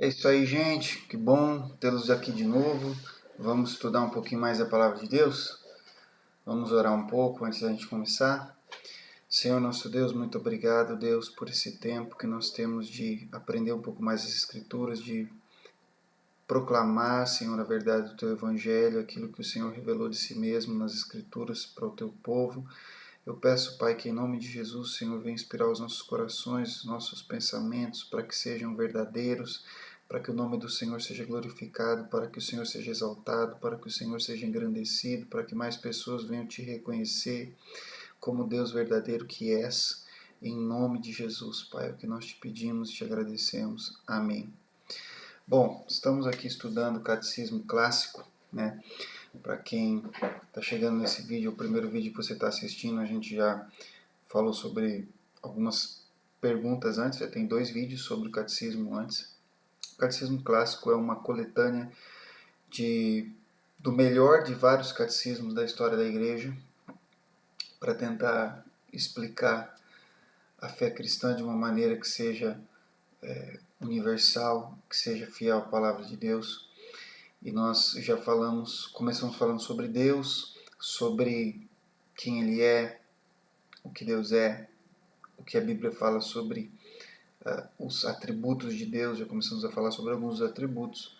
É isso aí, gente. Que bom tê-los aqui de novo. Vamos estudar um pouquinho mais a palavra de Deus? Vamos orar um pouco antes da gente começar? Senhor nosso Deus, muito obrigado, Deus, por esse tempo que nós temos de aprender um pouco mais as Escrituras, de proclamar, Senhor, a verdade do Teu Evangelho, aquilo que o Senhor revelou de si mesmo nas Escrituras para o Teu povo. Eu peço, Pai, que em nome de Jesus, Senhor, venha inspirar os nossos corações, os nossos pensamentos, para que sejam verdadeiros, para que o nome do Senhor seja glorificado, para que o Senhor seja exaltado, para que o Senhor seja engrandecido, para que mais pessoas venham te reconhecer como Deus verdadeiro que és. Em nome de Jesus, Pai, é o que nós te pedimos e te agradecemos. Amém. Bom, estamos aqui estudando o Catecismo Clássico, né? Para quem está chegando nesse vídeo, o primeiro vídeo que você está assistindo, a gente já falou sobre algumas perguntas antes, já tem 2 vídeos sobre o Catecismo antes. O Catecismo Clássico é uma coletânea do melhor de vários catecismos da história da Igreja, para tentar explicar a fé cristã de uma maneira que seja universal, que seja fiel à palavra de Deus. E nós já começamos falando sobre Deus, sobre quem Ele é, o que Deus é, o que a Bíblia fala sobre os atributos de Deus. Já começamos a falar sobre alguns atributos.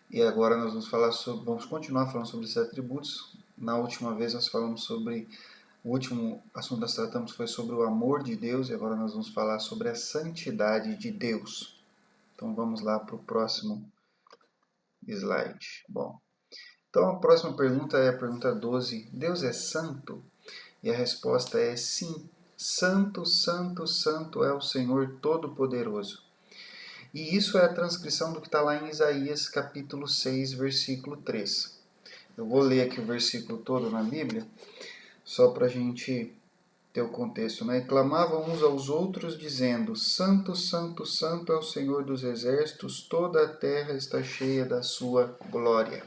E agora nós vamos continuar falando sobre esses atributos. Na última vez nós falamos sobre, o último assunto que nós tratamos foi sobre o amor de Deus, e agora nós vamos falar sobre a santidade de Deus. Então vamos lá para o próximo slide. Bom, então a próxima pergunta é a pergunta 12. Deus é santo? E a resposta é sim. Santo, santo, santo é o Senhor Todo-Poderoso. E isso é a transcrição do que está lá em Isaías capítulo 6, versículo 3. Eu vou ler aqui o versículo todo na Bíblia, só para a gente ter o contexto, né? E clamavam uns aos outros, dizendo: Santo, santo, santo é o Senhor dos exércitos, toda a terra está cheia da sua glória.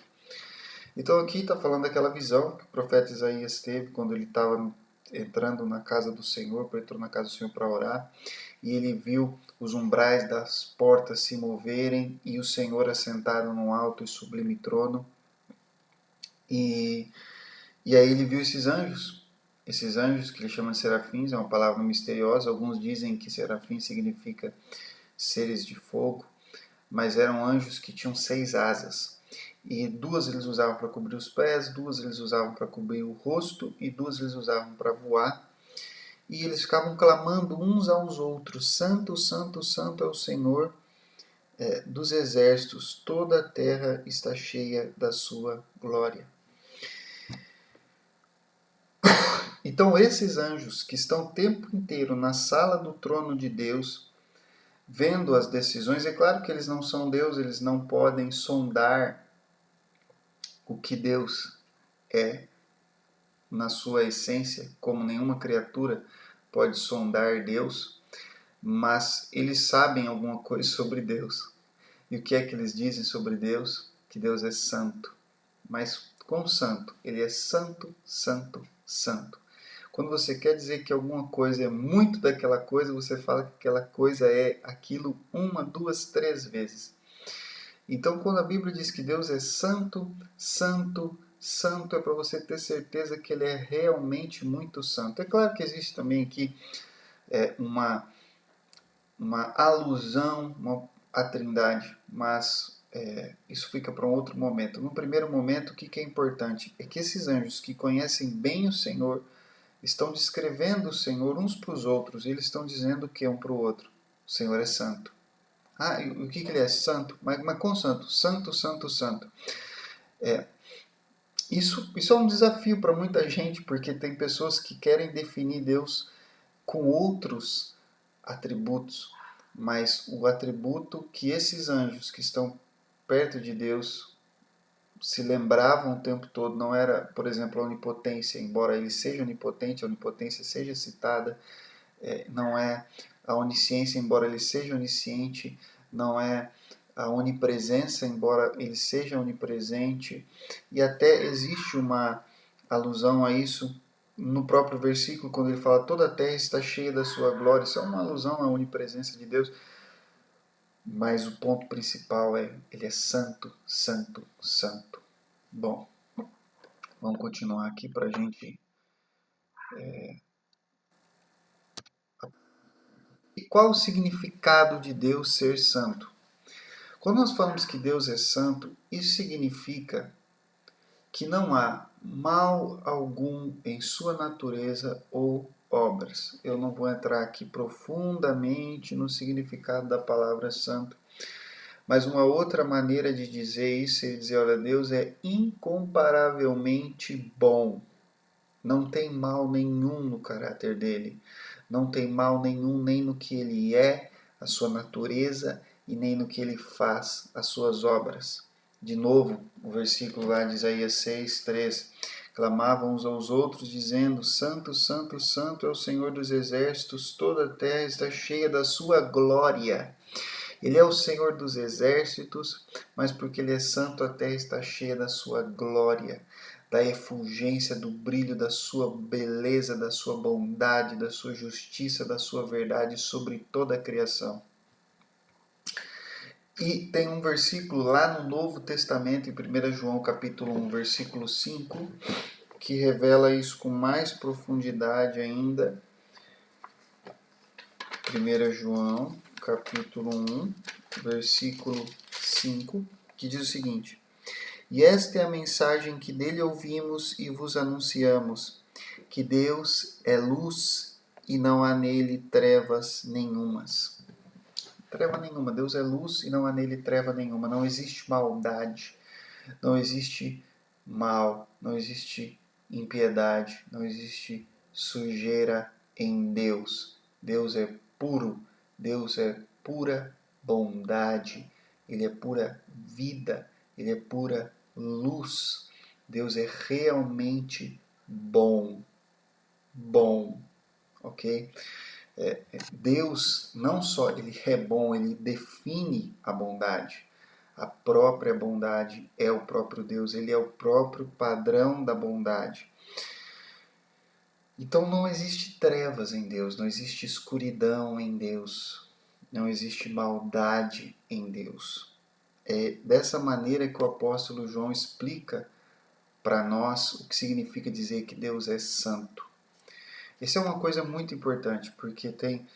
Então aqui está falando daquela visão que o profeta Isaías teve quando ele estava entrando na casa do Senhor, entrou na casa do Senhor para orar, e ele viu os umbrais das portas se moverem e o Senhor assentado num alto e sublime trono. E aí ele viu esses anjos que ele chama de serafins, é uma palavra misteriosa. Alguns dizem que serafim significa seres de fogo, mas eram anjos que tinham 6 asas. E 2 eles usavam para cobrir os pés, 2 eles usavam para cobrir o rosto e 2 eles usavam para voar. E eles ficavam clamando uns aos outros: Santo, santo, santo é o Senhor dos exércitos, toda a terra está cheia da sua glória. Então esses anjos que estão o tempo inteiro na sala do trono de Deus, vendo as decisões, é claro que eles não são Deus, eles não podem sondar o que Deus é na sua essência, como nenhuma criatura pode sondar Deus, mas eles sabem alguma coisa sobre Deus. E o que é que eles dizem sobre Deus? Que Deus é santo. Mas como santo? Ele é santo, santo, santo. Quando você quer dizer que alguma coisa é muito daquela coisa, você fala que aquela coisa é aquilo uma, duas, três vezes. Então, quando a Bíblia diz que Deus é santo, santo, santo, é para você ter certeza que Ele é realmente muito santo. É claro que existe também aqui uma alusão à Trindade, mas isso fica para um outro momento. No primeiro momento, o que é importante é que esses anjos que conhecem bem o Senhor estão descrevendo o Senhor uns para os outros, e eles estão dizendo que um para o outro: o Senhor é santo. Ah, e o que ele é? Santo. Mas com santo? Santo, santo, santo. Isso é um desafio para muita gente, porque tem pessoas que querem definir Deus com outros atributos, mas o atributo que esses anjos que estão perto de Deus se lembravam o tempo todo não era, por exemplo, a onipotência, embora ele seja onipotente, a onipotência seja citada, não é a onisciência, embora ele seja onisciente, não é a onipresença, embora ele seja onipresente, e até existe uma alusão a isso no próprio versículo, quando ele fala toda a terra está cheia da sua glória. Isso é uma alusão à onipresença de Deus, mas o ponto principal é ele é santo, santo, santo. Bom, vamos continuar aqui para a gente. E qual o significado de Deus ser santo? Quando nós falamos que Deus é santo, isso significa que não há mal algum em sua natureza ou obras. Eu não vou entrar aqui profundamente no significado da palavra santo, mas uma outra maneira de dizer isso é dizer, olha, Deus é incomparavelmente bom. Não tem mal nenhum no caráter dele. Não tem mal nenhum nem no que ele é, a sua natureza, e nem no que ele faz, as suas obras. De novo, o versículo lá de Isaías 6, 3. Clamavam uns aos outros, dizendo: Santo, Santo, Santo é o Senhor dos exércitos, toda a terra está cheia da sua glória. Ele é o Senhor dos exércitos, mas porque ele é santo, a terra está cheia da sua glória, da efulgência, do brilho, da sua beleza, da sua bondade, da sua justiça, da sua verdade sobre toda a criação. E tem um versículo lá no Novo Testamento, em 1 João capítulo 1, versículo 5, que revela isso com mais profundidade ainda. 1 João capítulo 1, versículo 5, que diz o seguinte: E esta é a mensagem que dele ouvimos e vos anunciamos, que Deus é luz e não há nele trevas nenhumas. Treva nenhuma. Deus é luz e não há nele treva nenhuma. Não existe maldade, não existe mal, não existe impiedade, não existe sujeira em Deus. Deus é puro, Deus é pura bondade, Ele é pura vida, Ele é pura luz. Deus é realmente bom, bom, ok? Deus não só ele é bom, ele define a bondade. A própria bondade é o próprio Deus, ele é o próprio padrão da bondade. Então não existe trevas em Deus, não existe escuridão em Deus, não existe maldade em Deus. É dessa maneira que o apóstolo João explica para nós o que significa dizer que Deus é santo. Isso é uma coisa muito importante, porque tem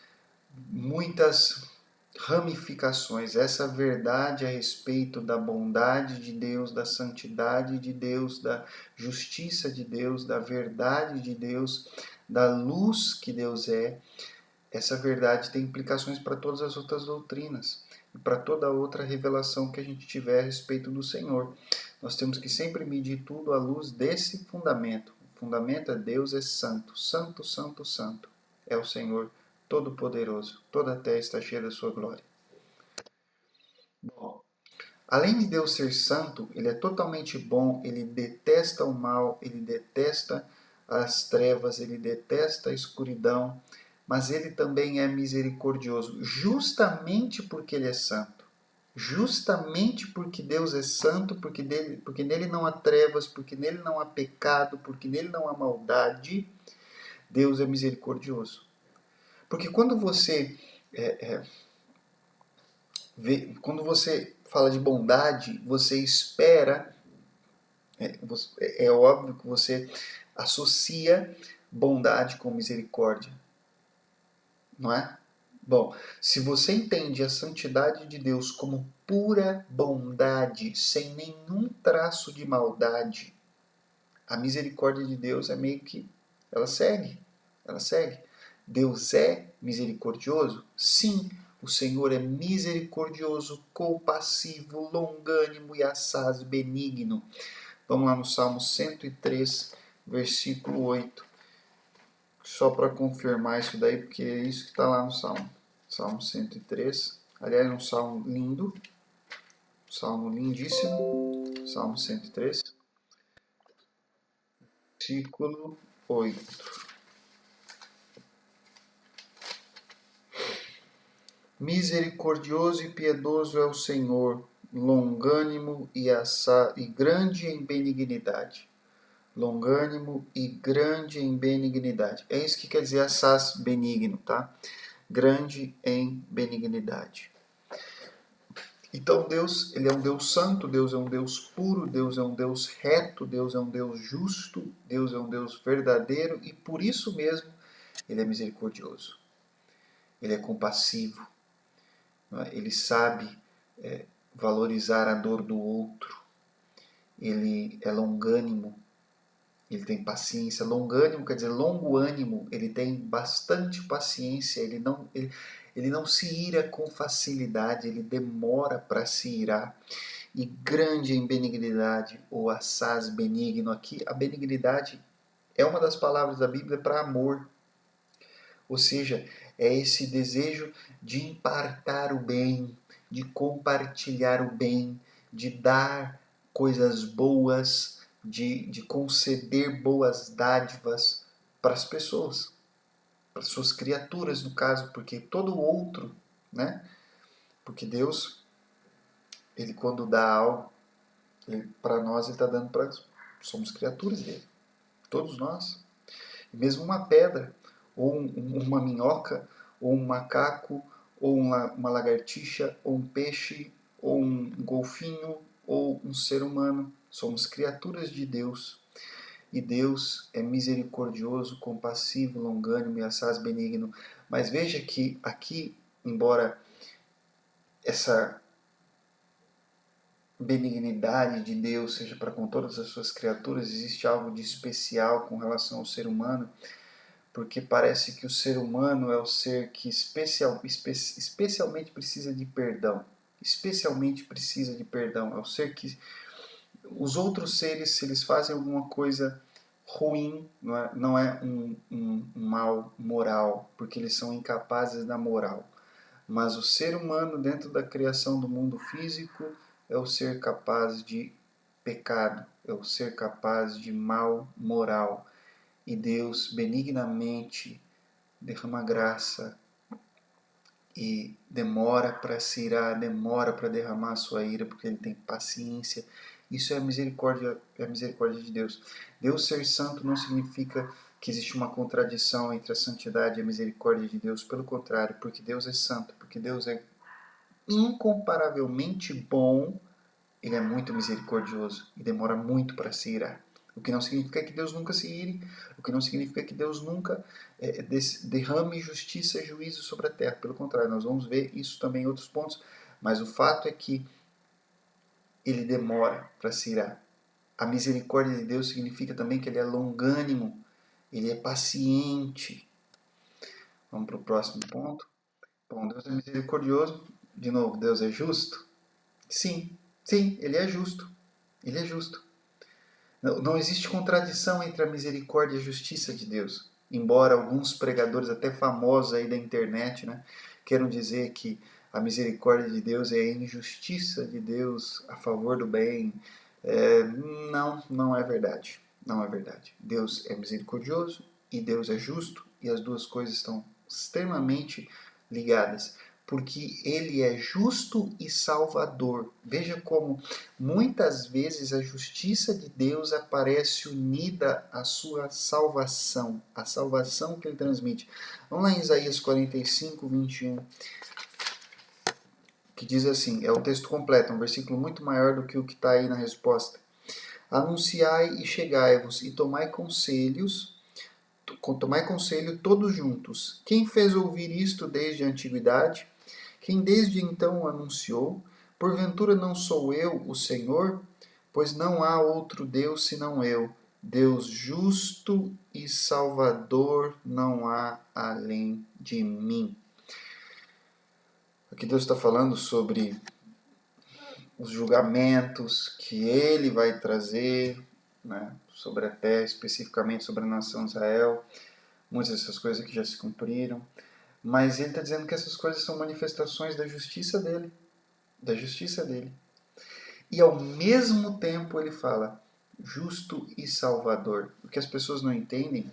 muitas ramificações. Essa verdade a respeito da bondade de Deus, da santidade de Deus, da justiça de Deus, da verdade de Deus, da luz que Deus é, essa verdade tem implicações para todas as outras doutrinas e para toda outra revelação que a gente tiver a respeito do Senhor. Nós temos que sempre medir tudo à luz desse fundamento. O fundamento é Deus é santo, santo, santo, santo. É o Senhor Todo-Poderoso. Toda a terra está cheia da sua glória. Bom, além de Deus ser santo, ele é totalmente bom, ele detesta o mal, ele detesta as trevas, ele detesta a escuridão, mas ele também é misericordioso, justamente porque ele é santo. Justamente porque Deus é santo, porque nele não há trevas, porque nele não há pecado, porque nele não há maldade, Deus é misericordioso. Porque quando você quando você fala de bondade, você espera, é óbvio que você associa bondade com misericórdia, não é? Bom, se você entende a santidade de Deus como pura bondade, sem nenhum traço de maldade, a misericórdia de Deus é meio que ela segue, ela segue. Deus é misericordioso? Sim, o Senhor é misericordioso, compassivo, longânimo e assaz benigno. Vamos lá no Salmo 103, versículo 8. Só para confirmar isso daí, porque é isso que está lá no Salmo. Salmo 103. Aliás, é um salmo lindo. Salmo lindíssimo. Salmo 103. Versículo 8. Misericordioso e piedoso é o Senhor, longânimo e grande em benignidade. Longânimo e grande em benignidade. É isso que quer dizer assaz benigno, tá? Grande em benignidade. Então Deus, ele é um Deus santo, Deus é um Deus puro, Deus é um Deus reto, Deus é um Deus justo, Deus é um Deus verdadeiro e por isso mesmo ele é misericordioso. Ele é compassivo, ele sabe valorizar a dor do outro, ele é longânimo, ele tem paciência. Longânimo quer dizer longo ânimo, ele tem bastante paciência, ele não se ira com facilidade, ele demora para se irar. E grande em benignidade, ou assaz benigno. Aqui a benignidade é uma das palavras da Bíblia para amor. Ou seja, é esse desejo de impartar o bem, de compartilhar o bem, de dar coisas boas, de conceder boas dádivas para as pessoas, para as suas criaturas, no caso, porque todo outro, né? Porque Deus, ele quando dá algo para nós, ele está dando para. Somos criaturas dele, todos nós. Mesmo uma pedra, ou uma minhoca, ou um macaco, ou uma lagartixa, ou um peixe, ou um golfinho, ou um ser humano. Somos criaturas de Deus. E Deus é misericordioso, compassivo, longânimo e assaz benigno. Mas veja que aqui, embora essa benignidade de Deus seja para com todas as suas criaturas, existe algo de especial com relação ao ser humano, porque parece que o ser humano é o ser que especialmente precisa de perdão. Especialmente precisa de perdão. É o ser que os outros seres, se eles fazem alguma coisa ruim, não é um mal moral, porque eles são incapazes da moral. Mas o ser humano, dentro da criação do mundo físico, é o ser capaz de pecado, é o ser capaz de mal moral. E Deus benignamente derrama graça e demora para se irar, demora para derramar a sua ira, porque ele tem paciência. Isso é a misericórdia de Deus. Deus ser santo não significa que existe uma contradição entre a santidade e a misericórdia de Deus. Pelo contrário, porque Deus é santo, porque Deus é incomparavelmente bom, ele é muito misericordioso e demora muito para se irar. O que não significa que Deus nunca se ire, o que não significa que Deus nunca derrame justiça e juízo sobre a terra. Pelo contrário, nós vamos ver isso também em outros pontos, mas o fato é que ele demora para se irar. A misericórdia de Deus significa também que ele é longânimo, ele é paciente. Vamos para o próximo ponto. Bom, Deus é misericordioso. De novo, Deus é justo? Sim, sim, ele é justo. Ele é justo. Não existe contradição entre a misericórdia e a justiça de Deus. Embora alguns pregadores, até famosos aí da internet, né, queiram dizer que a misericórdia de Deus é a injustiça de Deus a favor do bem. Não é verdade. Não é verdade. Deus é misericordioso e Deus é justo e as duas coisas estão extremamente ligadas. porque ele é justo e salvador. Veja como muitas vezes a justiça de Deus aparece unida à sua salvação, a salvação que ele transmite. Vamos lá em Isaías 45, 21, que diz assim, é o texto completo, um versículo muito maior do que o que está aí na resposta. Anunciai e chegai-vos e tomai conselho todos juntos. Quem fez ouvir isto desde a antiguidade? Quem desde então o anunciou? Porventura não sou eu, o Senhor? Pois não há outro Deus senão eu. Deus justo e salvador não há além de mim. Aqui Deus está falando sobre os julgamentos que ele vai trazer, né, sobre a terra, especificamente sobre a nação de Israel. Muitas dessas coisas que já se cumpriram. Mas ele está dizendo que essas coisas são manifestações da justiça dele. Da justiça dele. E ao mesmo tempo ele fala justo e salvador. O que as pessoas não entendem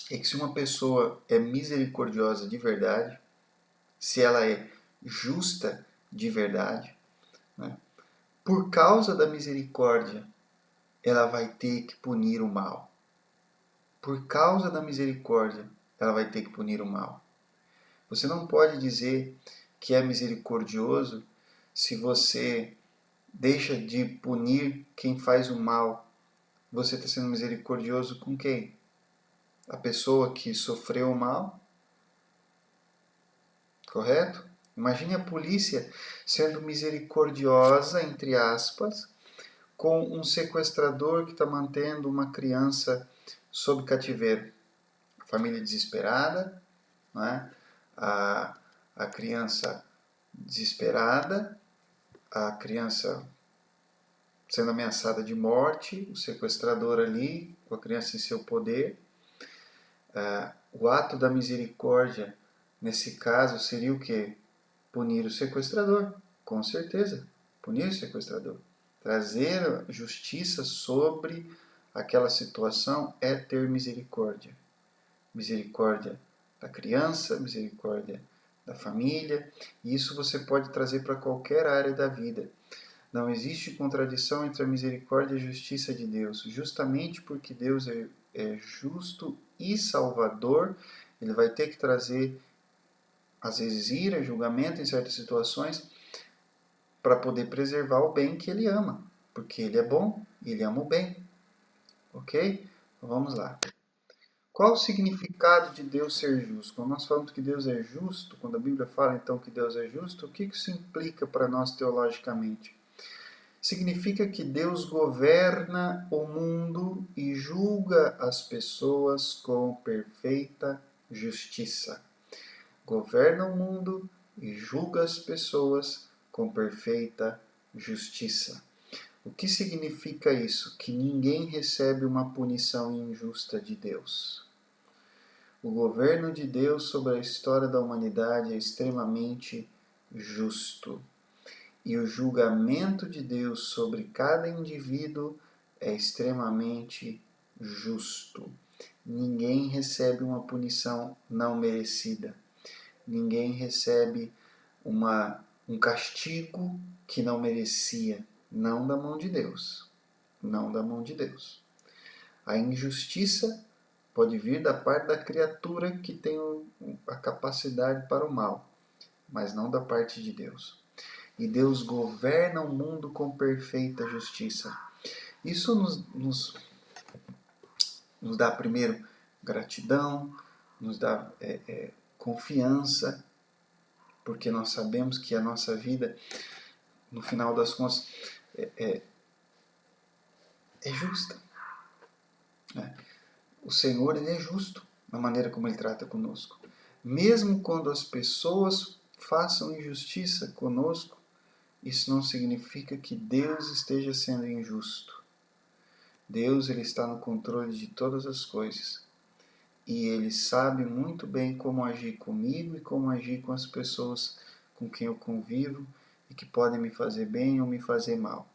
é que se uma pessoa é misericordiosa de verdade, se ela é justa de verdade, né, por causa da misericórdia, ela vai ter que punir o mal. Por causa da misericórdia, ela vai ter que punir o mal. Você não pode dizer que é misericordioso se você deixa de punir quem faz o mal. Você está sendo misericordioso com quem? A pessoa que sofreu o mal? Correto? Imagine a polícia sendo misericordiosa, entre aspas, com um sequestrador que está mantendo uma criança sob cativeiro. A família desesperada, não é? A criança desesperada, a criança sendo ameaçada de morte, o sequestrador ali, com a criança em seu poder. O ato da misericórdia, nesse caso, seria o quê? Punir o sequestrador, com certeza. Punir o sequestrador. Trazer justiça sobre aquela situação é ter misericórdia. Misericórdia da criança, misericórdia da família, e isso você pode trazer para qualquer área da vida. Não existe contradição entre a misericórdia e a justiça de Deus. Justamente porque Deus é justo e salvador, ele vai ter que trazer, às vezes, ira, julgamento em certas situações, para poder preservar o bem que ele ama. Porque ele é bom e ele ama o bem. Ok? Então vamos lá. Qual o significado de Deus ser justo? Quando nós falamos que Deus é justo, quando a Bíblia fala então que Deus é justo, o que isso implica para nós teologicamente? Significa que Deus governa o mundo e julga as pessoas com perfeita justiça. Governa o mundo e julga as pessoas com perfeita justiça. O que significa isso? Que ninguém recebe uma punição injusta de Deus. O governo de Deus sobre a história da humanidade é extremamente justo. E o julgamento de Deus sobre cada indivíduo é extremamente justo. Ninguém recebe uma punição não merecida. Ninguém recebe um castigo que não merecia. Não da mão de Deus. Não da mão de Deus. A injustiça pode vir da parte da criatura que tem a capacidade para o mal, mas não da parte de Deus. E Deus governa o mundo com perfeita justiça. Isso nos dá, primeiro, gratidão, nos dá confiança, porque nós sabemos que a nossa vida, no final das contas, é justa. O Senhor, ele é justo na maneira como ele trata conosco. Mesmo quando as pessoas façam injustiça conosco, isso não significa que Deus esteja sendo injusto. Deus, ele está no controle de todas as coisas. E ele sabe muito bem como agir comigo e como agir com as pessoas com quem eu convivo e que podem me fazer bem ou me fazer mal.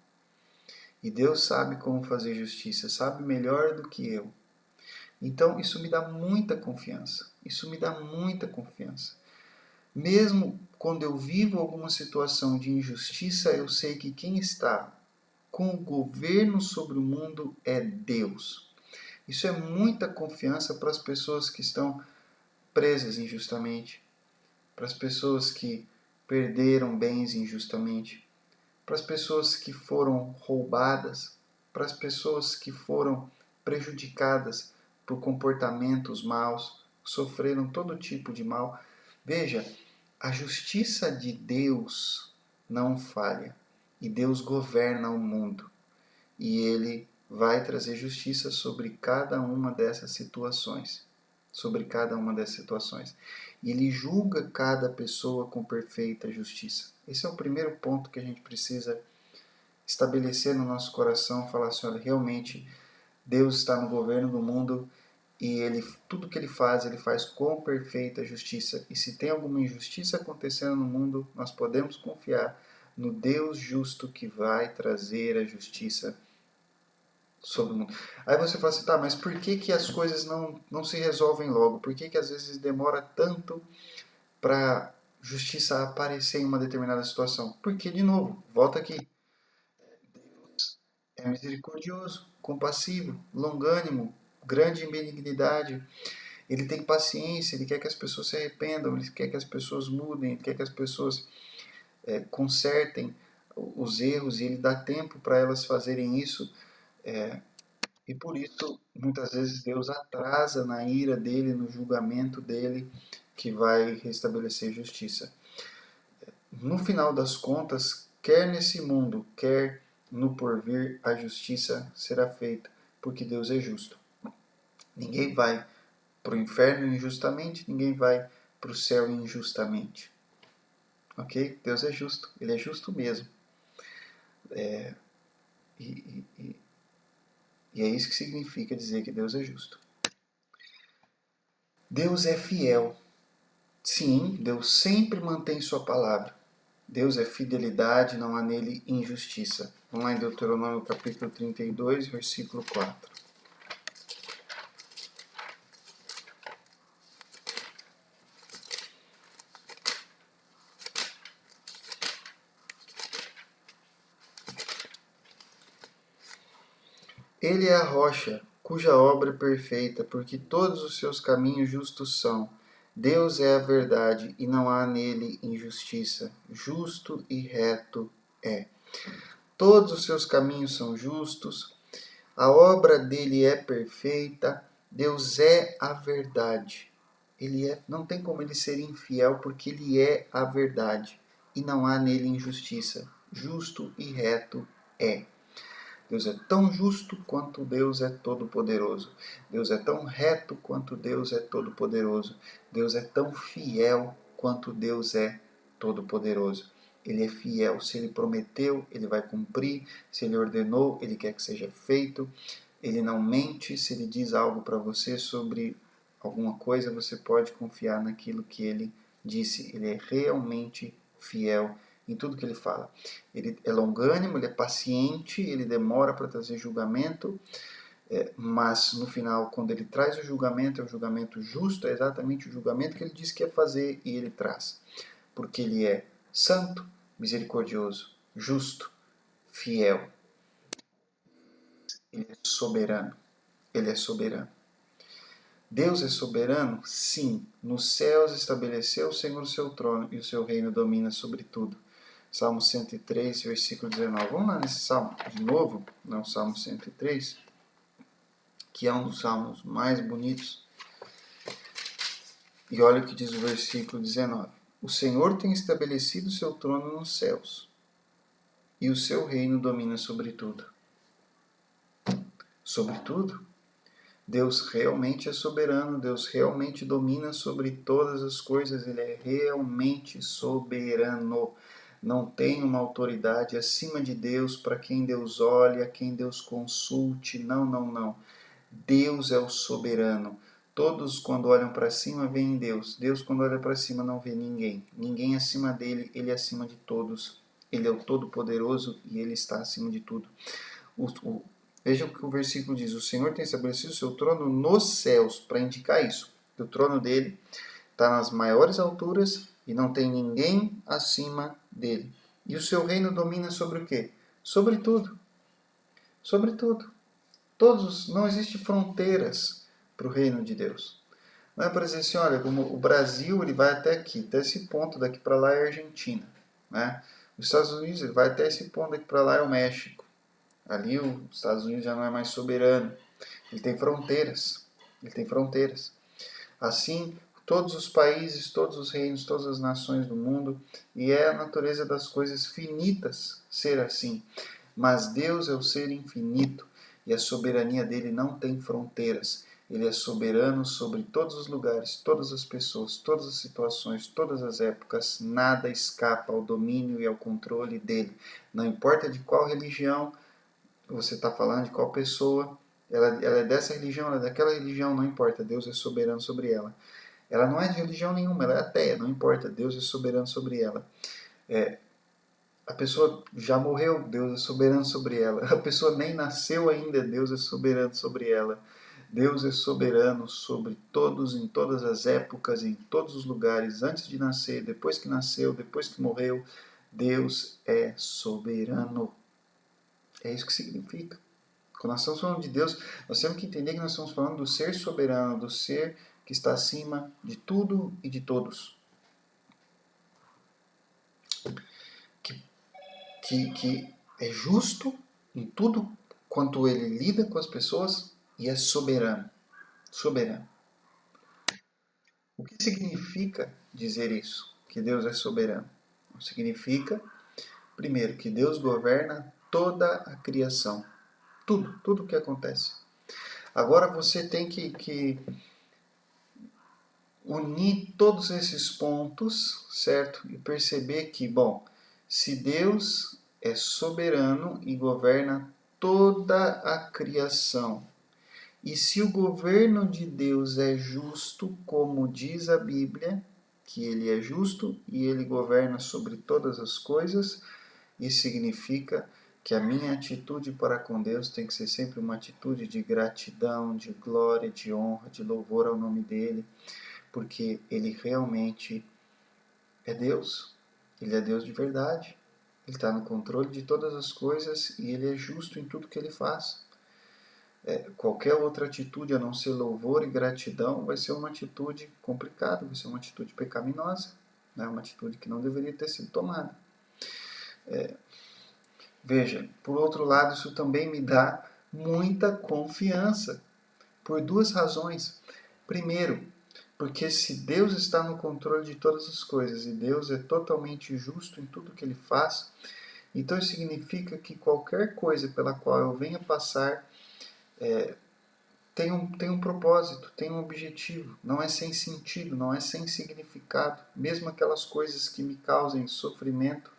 E Deus sabe como fazer justiça, sabe melhor do que eu. Então, isso me dá muita confiança. Isso me dá muita confiança. Mesmo quando eu vivo alguma situação de injustiça, eu sei que quem está com o governo sobre o mundo é Deus. Isso é muita confiança para as pessoas que estão presas injustamente, para as pessoas que perderam bens injustamente, para as pessoas que foram roubadas, para as pessoas que foram prejudicadas por comportamentos maus, sofreram todo tipo de mal. Veja, a justiça de Deus não falha e Deus governa o mundo e Ele vai trazer justiça sobre cada uma dessas situações. Sobre cada uma dessas situações. E Ele julga cada pessoa com perfeita justiça. Esse é o primeiro ponto que a gente precisa estabelecer no nosso coração, falar assim, olha, realmente Deus está no governo do mundo e tudo que ele faz com perfeita justiça. E se tem alguma injustiça acontecendo no mundo, nós podemos confiar no Deus justo que vai trazer a justiça sobre o mundo. Aí você fala assim, tá, mas por que as coisas não se resolvem logo? Por que às vezes demora tanto para justiça aparecer em uma determinada situação? Porque, de novo, volta aqui, é misericordioso, compassivo, longânimo, grande em benignidade. Ele tem paciência, ele quer que as pessoas se arrependam, ele quer que as pessoas mudem, ele quer que as pessoas consertem os erros e ele dá tempo para elas fazerem isso. E por isso, muitas vezes, Deus atrasa na ira dele, no julgamento dele, que vai restabelecer justiça. No final das contas, quer nesse mundo, quer no porvir, a justiça será feita, porque Deus é justo. Ninguém vai para o inferno injustamente, ninguém vai para o céu injustamente. Ok? Deus é justo, Ele é justo mesmo. E, e, e é isso que significa dizer que Deus é justo. Deus é fiel. Sim, Deus sempre mantém sua palavra. Deus é fidelidade, não há nele injustiça. Vamos lá em Deuteronômio capítulo 32, versículo 4. Ele é a rocha, cuja obra é perfeita, porque todos os seus caminhos justos são. Deus é a verdade, e não há nele injustiça. Justo e reto é. Todos os seus caminhos são justos, a obra dele é perfeita, Deus é a verdade. Não tem como ele ser infiel, porque ele é a verdade, e não há nele injustiça. Justo e reto é. Deus é tão justo quanto Deus é todo-poderoso. Deus é tão reto quanto Deus é todo-poderoso. Deus é tão fiel quanto Deus é todo-poderoso. Ele é fiel. Se ele prometeu, ele vai cumprir. Se ele ordenou, ele quer que seja feito. Ele não mente. Se ele diz algo para você sobre alguma coisa, você pode confiar naquilo que ele disse. Ele é realmente fiel em tudo que ele fala. Ele é longânimo, ele é paciente, ele demora para trazer julgamento, mas no final, quando ele traz o julgamento, é o julgamento justo, é exatamente o julgamento que ele disse que ia fazer e ele traz. Porque ele é santo, misericordioso, justo, fiel. Ele é soberano. Ele é soberano. Deus é soberano? Sim. Nos céus estabeleceu o Senhor o seu trono e o seu reino domina sobre tudo. Salmo 103, versículo 19. Vamos lá nesse salmo de novo, no Salmo 103, que é um dos salmos mais bonitos. E olha o que diz o versículo 19. O Senhor tem estabelecido o seu trono nos céus, e o seu reino domina sobre tudo. Sobre tudo? Deus realmente é soberano, Deus realmente domina sobre todas as coisas, Ele é realmente soberano. Não tem uma autoridade acima de Deus para quem Deus olhe, a quem Deus consulte. Não, não, não. Deus é o soberano. Todos, quando olham para cima, veem Deus. Deus, quando olha para cima, não vê ninguém. Ninguém acima dele, ele é acima de todos. Ele é o Todo-Poderoso e ele está acima de tudo. Veja o que o versículo diz. O Senhor tem estabelecido o seu trono nos céus, para indicar isso. O trono dele está nas maiores alturas e não tem ninguém acima dele. E o seu reino domina sobre o quê? Sobre tudo. Sobre tudo. Não existem fronteiras para o reino de Deus. Não é para dizer assim, olha, como o Brasil ele vai até aqui, até esse ponto, daqui para lá é a Argentina. Né? Os Estados Unidos ele vai até esse ponto, daqui para lá é o México. Ali os Estados Unidos já não é mais soberano. Ele tem fronteiras. Ele tem fronteiras. Assim, todos os países, todos os reinos, todas as nações do mundo, e é a natureza das coisas finitas ser assim. Mas Deus é o ser infinito e a soberania dele não tem fronteiras. Ele é soberano sobre todos os lugares, todas as pessoas, todas as situações, todas as épocas. Nada escapa ao domínio e ao controle dele. Não importa de qual religião você está falando, de qual pessoa, ela é dessa religião, ela é daquela religião, não importa. Deus é soberano sobre ela. Ela não é de religião nenhuma, ela é ateia, não importa. Deus é soberano sobre ela. A pessoa já morreu, Deus é soberano sobre ela. A pessoa nem nasceu ainda, Deus é soberano sobre ela. Deus é soberano sobre todos, em todas as épocas, em todos os lugares, antes de nascer, depois que nasceu, depois que morreu. Deus é soberano. É isso que significa. Quando nós estamos falando de Deus, nós temos que entender que nós estamos falando do ser soberano, do ser que está acima de tudo e de todos. Que é justo em tudo quanto ele lida com as pessoas e é soberano. Soberano. O que significa dizer isso? Que Deus é soberano? Significa, primeiro, que Deus governa toda a criação. Tudo o que acontece. Agora você tem que unir todos esses pontos, certo? E perceber que, bom, se Deus é soberano e governa toda a criação, e se o governo de Deus é justo, como diz a Bíblia, que ele é justo e ele governa sobre todas as coisas, isso significa que a minha atitude para com Deus tem que ser sempre uma atitude de gratidão, de glória, de honra, de louvor ao nome dele, porque ele realmente é Deus. Ele é Deus de verdade. Ele está no controle de todas as coisas e ele é justo em tudo que ele faz. Qualquer outra atitude a não ser louvor e gratidão vai ser uma atitude complicada, vai ser uma atitude pecaminosa, né? Uma atitude que não deveria ter sido tomada. Veja, por outro lado, isso também me dá muita confiança, por duas razões. Primeiro, porque se Deus está no controle de todas as coisas e Deus é totalmente justo em tudo que ele faz, então isso significa que qualquer coisa pela qual eu venha passar tem um propósito, tem um objetivo, não é sem sentido, não é sem significado. Mesmo aquelas coisas que me causem sofrimento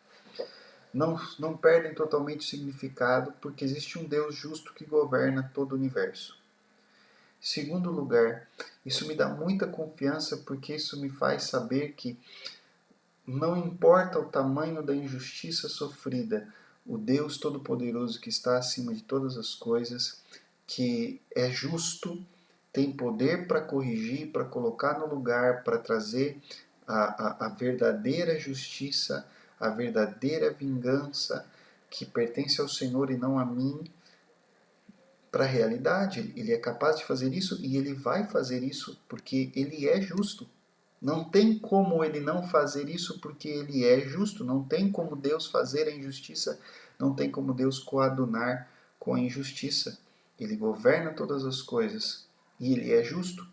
não perdem totalmente o significado, porque existe um Deus justo que governa todo o universo. Em segundo lugar, isso me dá muita confiança, porque isso me faz saber que não importa o tamanho da injustiça sofrida, o Deus Todo-Poderoso que está acima de todas as coisas, que é justo, tem poder para corrigir, para colocar no lugar, para trazer a verdadeira justiça, a verdadeira vingança que pertence ao Senhor e não a mim, para a realidade. Ele é capaz de fazer isso e ele vai fazer isso porque ele é justo. Não tem como ele não fazer isso porque ele é justo. Não tem como Deus fazer a injustiça. Não tem como Deus coadunar com a injustiça. Ele governa todas as coisas e ele é justo.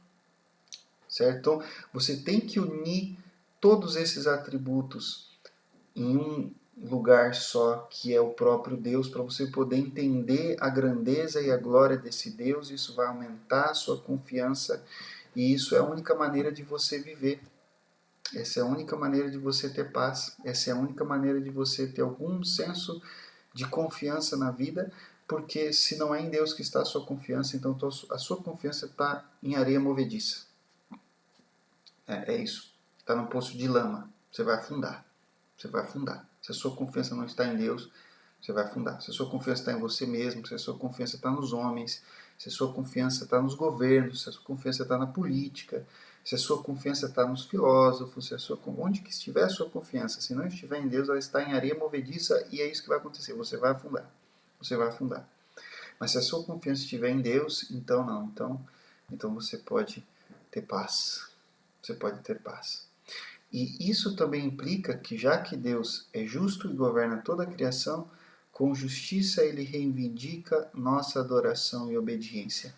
Certo? Então, você tem que unir todos esses atributos em um lugar só, que é o próprio Deus, para você poder entender a grandeza e a glória desse Deus. Isso vai aumentar a sua confiança e isso é a única maneira de você viver. Essa é a única maneira de você ter paz. Essa é a única maneira de você ter algum senso de confiança na vida, porque se não é em Deus que está a sua confiança, então a sua confiança está em areia movediça. É isso. Está num poço de lama. Você vai afundar. Você vai afundar. Se a sua confiança não está em Deus, você vai afundar. Se a sua confiança está em você mesmo, se a sua confiança está nos homens, se a sua confiança está nos governos, se a sua confiança está na política, Se a sua confiança está nos filósofos, onde que estiver a sua confiança, se não estiver em Deus, ela está em areia movediça e é isso que vai acontecer, você vai afundar. Você vai afundar. Mas se a sua confiança estiver em Deus, então não. Então você pode ter paz. Você pode ter paz. E isso também implica que, já que Deus é justo e governa toda a criação, com justiça ele reivindica nossa adoração e obediência.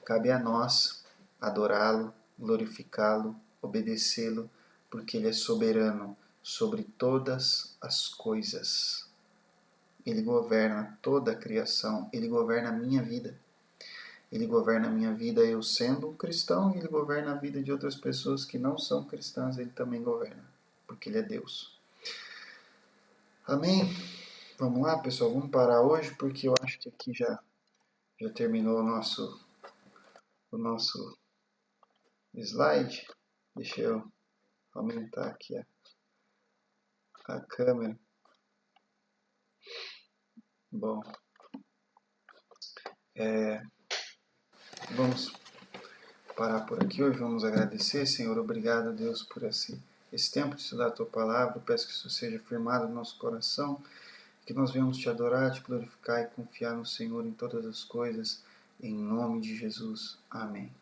Cabe a nós adorá-lo, glorificá-lo, obedecê-lo, porque ele é soberano sobre todas as coisas. Ele governa toda a criação, ele governa a minha vida. Ele governa a minha vida eu sendo um cristão, e ele governa a vida de outras pessoas que não são cristãs, ele também governa, porque ele é Deus. Amém? Vamos lá, pessoal, vamos parar hoje, porque eu acho que aqui já terminou o nosso slide. Deixa eu aumentar aqui a câmera. Bom, vamos parar por aqui hoje, vamos agradecer. Senhor, obrigado, Deus, por esse tempo de estudar a Tua Palavra. Eu peço que isso seja firmado no nosso coração, que nós venhamos Te adorar, Te glorificar e confiar no Senhor em todas as coisas, em nome de Jesus. Amém.